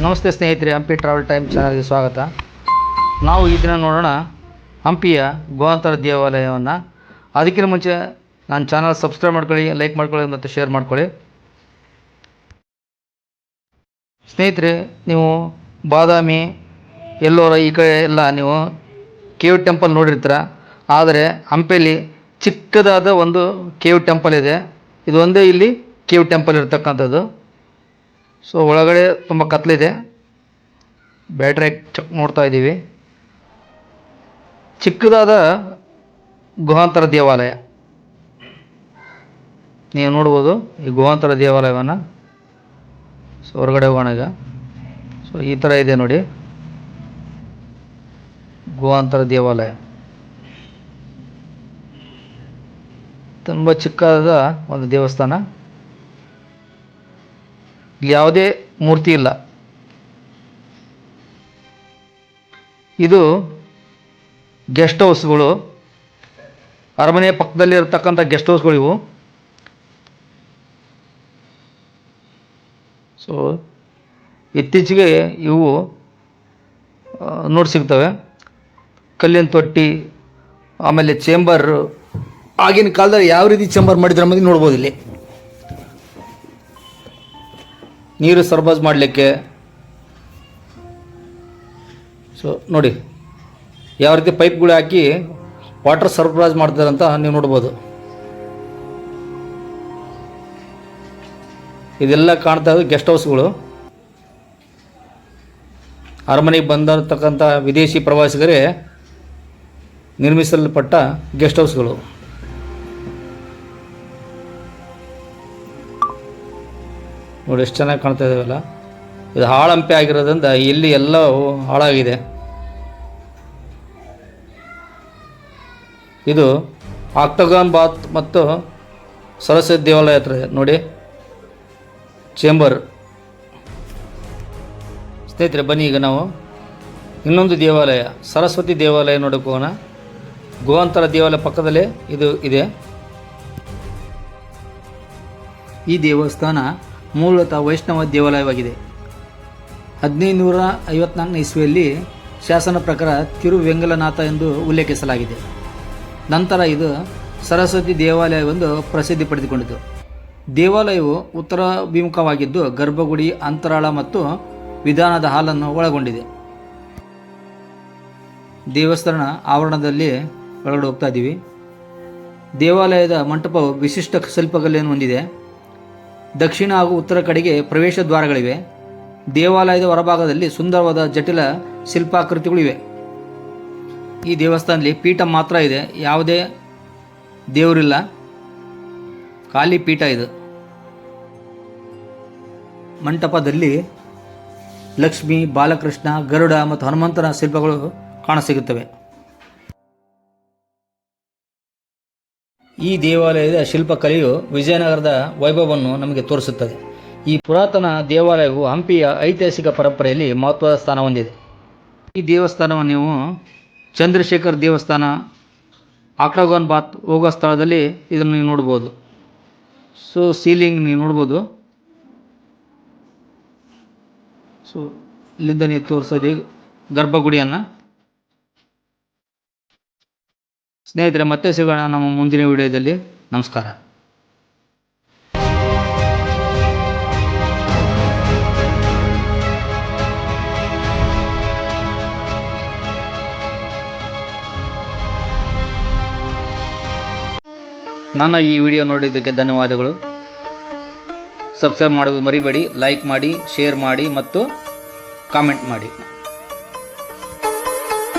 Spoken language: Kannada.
ನಮಸ್ತೆ ಸ್ನೇಹಿತರೆ, ಹಂಪಿ ಟ್ರಾವೆಲ್ ಟೈಮ್ ಚಾನಲ್ಗೆ ಸ್ವಾಗತ. ನಾವು ಈ ದಿನ ನೋಡೋಣ ಹಂಪಿಯ ಗುಹಾಂತರ ದೇವಾಲಯವನ್ನು. ಅದಕ್ಕಿಂತ ಮುಂಚೆ ನನ್ನ ಚಾನಲ್ ಸಬ್ಸ್ಕ್ರೈಬ್ ಮಾಡ್ಕೊಳ್ಳಿ, ಲೈಕ್ ಮಾಡ್ಕೊಳ್ಳಿ ಮತ್ತು ಶೇರ್ ಮಾಡ್ಕೊಳ್ಳಿ. ಸ್ನೇಹಿತರೆ, ನೀವು ಬಾದಾಮಿ, ಎಲ್ಲೋರ ಈ ಕಡೆ ಎಲ್ಲ ನೀವು ಕೇವ್ ಟೆಂಪಲ್ ನೋಡಿರ್ತೀರ. ಆದರೆ ಹಂಪಿಯಲ್ಲಿ ಚಿಕ್ಕದಾದ ಒಂದು ಕೇವ್ ಟೆಂಪಲ್ ಇದೆ. ಇದು ಒಂದೇ ಇಲ್ಲಿ ಕೇವ್ ಟೆಂಪಲ್ ಇರ್ತಕ್ಕಂಥದ್ದು. ಸೊ ಒಳಗಡೆ ತುಂಬ ಕತ್ಲಿದೆ. ಬ್ಯಾಟ್ರಿ ಚೆಕ್ ನೋಡ್ತಾ ಇದ್ದೀವಿ. ಚಿಕ್ಕದಾದ ಗುಹಾಂತರ ದೇವಾಲಯ ನೀವು ನೋಡ್ಬೋದು. ಈ ಗುಹಾಂತರ ದೇವಾಲಯವನ್ನು ಸೊ ಹೊರಗಡೆ ಹೋಗೋಣ ಈಗ. ಸೊ ಈ ಥರ ಇದೆ ನೋಡಿ ಗುಹಾಂತರ ದೇವಾಲಯ. ತುಂಬ ಚಿಕ್ಕದಾದ ಒಂದು ದೇವಸ್ಥಾನ. ಇಲ್ಲಿ ಯಾವುದೇ ಮೂರ್ತಿ ಇಲ್ಲ. ಇದು ಗೆಸ್ಟ್ ಹೌಸ್ಗಳು, ಅರಮನೆ ಪಕ್ಕದಲ್ಲಿ ಇರತಕ್ಕಂಥ ಗೆಸ್ಟ್ ಹೌಸ್ಗಳು ಇವು. ಸೊ ಇತ್ತೀಚೆಗೆ ಇವು ನೋಡಿ ಸಿಗ್ತವೆ. ಕಲ್ಲಿನ ತೊಟ್ಟಿ, ಆಮೇಲೆ ಚೇಂಬರ್. ಆಗಿನ ಕಾಲದಲ್ಲಿ ಯಾವ ರೀತಿ ಚೇಂಬರ್ ಮಾಡಿದ್ರೆ ಅನ್ನೋದು ನೋಡ್ಬೋದು. ಇಲ್ಲಿ ನೀರು ಸರಬರಾಜು ಮಾಡಲಿಕ್ಕೆ. ಸೊ ನೋಡಿ ಯಾವ ರೀತಿ ಪೈಪ್ಗಳು ಹಾಕಿ ವಾಟರ್ ಸರಬರಾಜು ಮಾಡ್ತಾರೆ ಅಂತ ನೀವು ನೋಡ್ಬೋದು. ಇದೆಲ್ಲ ಕಾಣ್ತಾ ಇರೋದು ಗೆಸ್ಟ್ ಹೌಸ್ಗಳು. ಅರಮನೆಗೆ ಬಂದಿರತಕ್ಕಂಥ ವಿದೇಶಿ ಪ್ರವಾಸಿಗರೇ ನಿರ್ಮಿಸಲ್ಪಟ್ಟ ಗೆಸ್ಟ್ ಹೌಸ್ಗಳು. ನೋಡಿ ಎಷ್ಟು ಚೆನ್ನಾಗಿ ಕಾಣ್ತಾ ಇದ್ದಾವೆಲ್ಲ. ಇದು ಹಾಳಂಪೆ ಆಗಿರೋದ್ರಿಂದ ಇಲ್ಲಿ ಎಲ್ಲ ಹಾಳಾಗಿದೆ. ಇದು ಆಕ್ಟೋಗಾನ್ ಬಾತ್ ಮತ್ತು ಸರಸ್ವತಿ ದೇವಾಲಯ ಹತ್ರ ನೋಡಿ ಚೇಂಬರ್. ಸ್ನೇಹಿತರೆ, ಬನ್ನಿ ಈಗ ನಾವು ಇನ್ನೊಂದು ದೇವಾಲಯ, ಸರಸ್ವತಿ ದೇವಾಲಯ ನೋಡೋಕೆ ಹೋಗೋಣ. ಗುಹಾಂತರ ದೇವಾಲಯ ಪಕ್ಕದಲ್ಲೇ ಇದು ಇದೆ. ಈ ದೇವಸ್ಥಾನ ಮೂಲತಃ ವೈಷ್ಣವ ದೇವಾಲಯವಾಗಿದೆ. 1554 ಇಸ್ವಿಯಲ್ಲಿ ಶಾಸನ ಪ್ರಕಾರ ತಿರುವೆಂಗಲನಾಥ ಎಂದು ಉಲ್ಲೇಖಿಸಲಾಗಿದೆ. ನಂತರ ಇದು ಸರಸ್ವತಿ ದೇವಾಲಯವೆಂದು ಪ್ರಸಿದ್ಧಿ ಪಡೆದುಕೊಂಡಿತು. ದೇವಾಲಯವು ಉತ್ತರಾಭಿಮುಖವಾಗಿದ್ದು ಗರ್ಭಗುಡಿ, ಅಂತರಾಳ ಮತ್ತು ವಿಧಾನದ ಹಾಲನ್ನು ಒಳಗೊಂಡಿದೆ. ದೇವಸ್ಥಾನ ಆವರಣದಲ್ಲಿ ಒಳಗಡೆ ಹೋಗ್ತಾ ಇದ್ದೀವಿ. ದೇವಾಲಯದ ಮಂಟಪವು ವಿಶಿಷ್ಟ ಶಿಲ್ಪಕಲೆಯನ್ನು ಹೊಂದಿದೆ. ದಕ್ಷಿಣ ಹಾಗೂ ಉತ್ತರ ಕಡೆಗೆ ಪ್ರವೇಶ ದ್ವಾರಗಳಿವೆ. ದೇವಾಲಯದ ಹೊರಭಾಗದಲ್ಲಿ ಸುಂದರವಾದ ಜಟಿಲ ಶಿಲ್ಪಾಕೃತಿಗಳಿವೆ. ಈ ದೇವಸ್ಥಾನದಲ್ಲಿ ಪೀಠ ಮಾತ್ರ ಇದೆ, ಯಾವುದೇ ದೇವರಿಲ್ಲ, ಖಾಲಿ ಪೀಠ ಇದು. ಮಂಟಪದಲ್ಲಿ ಲಕ್ಷ್ಮಿ, ಬಾಲಕೃಷ್ಣ, ಗರುಡ ಮತ್ತು ಹನುಮಂತನ ಶಿಲ್ಪಗಳು ಕಾಣಸಿಗುತ್ತವೆ. ಈ ದೇವಾಲಯದ ಶಿಲ್ಪಕಲೆಯು ವಿಜಯನಗರದ ವೈಭವವನ್ನು ನಮಗೆ ತೋರಿಸುತ್ತದೆ. ಈ ಪುರಾತನ ದೇವಾಲಯವು ಹಂಪಿಯ ಐತಿಹಾಸಿಕ ಪರಂಪರೆಯಲ್ಲಿ ಮಹತ್ವದ ಸ್ಥಾನ ಹೊಂದಿದೆ. ಈ ದೇವಸ್ಥಾನವನ್ನು ನೀವು ಚಂದ್ರಶೇಖರ್ ದೇವಸ್ಥಾನ, ಆಕ್ಟೋಗಾನ್ ಬಾತ್ ಹೋಗೋ ಸ್ಥಳದಲ್ಲಿ ಇದನ್ನು ನೀವು ನೋಡ್ಬೋದು. ಸೊ ಸೀಲಿಂಗ್ ನೀವು ನೋಡ್ಬೋದು. ಸೊ ಇಲ್ಲಿಂದ ನೀವು ತೋರಿಸೋದು ಗರ್ಭಗುಡಿಯನ್ನು. ಸ್ನೇಹಿತರೆ, ಮತ್ತೆ ಸಿಗೋಣ ನಮ್ಮ ಮುಂದಿನ ವಿಡಿಯೋದಲ್ಲಿ. ನಮಸ್ಕಾರ. ನನ್ನ ಈ ವಿಡಿಯೋ ನೋಡಿದ್ದಕ್ಕೆ ಧನ್ಯವಾದಗಳು. ಸಬ್ಸ್ಕ್ರೈಬ್ ಮಾಡೋದು ಮರಿಬೇಡಿ. ಲೈಕ್ ಮಾಡಿ, ಶೇರ್ ಮಾಡಿ ಮತ್ತು ಕಾಮೆಂಟ್ ಮಾಡಿ.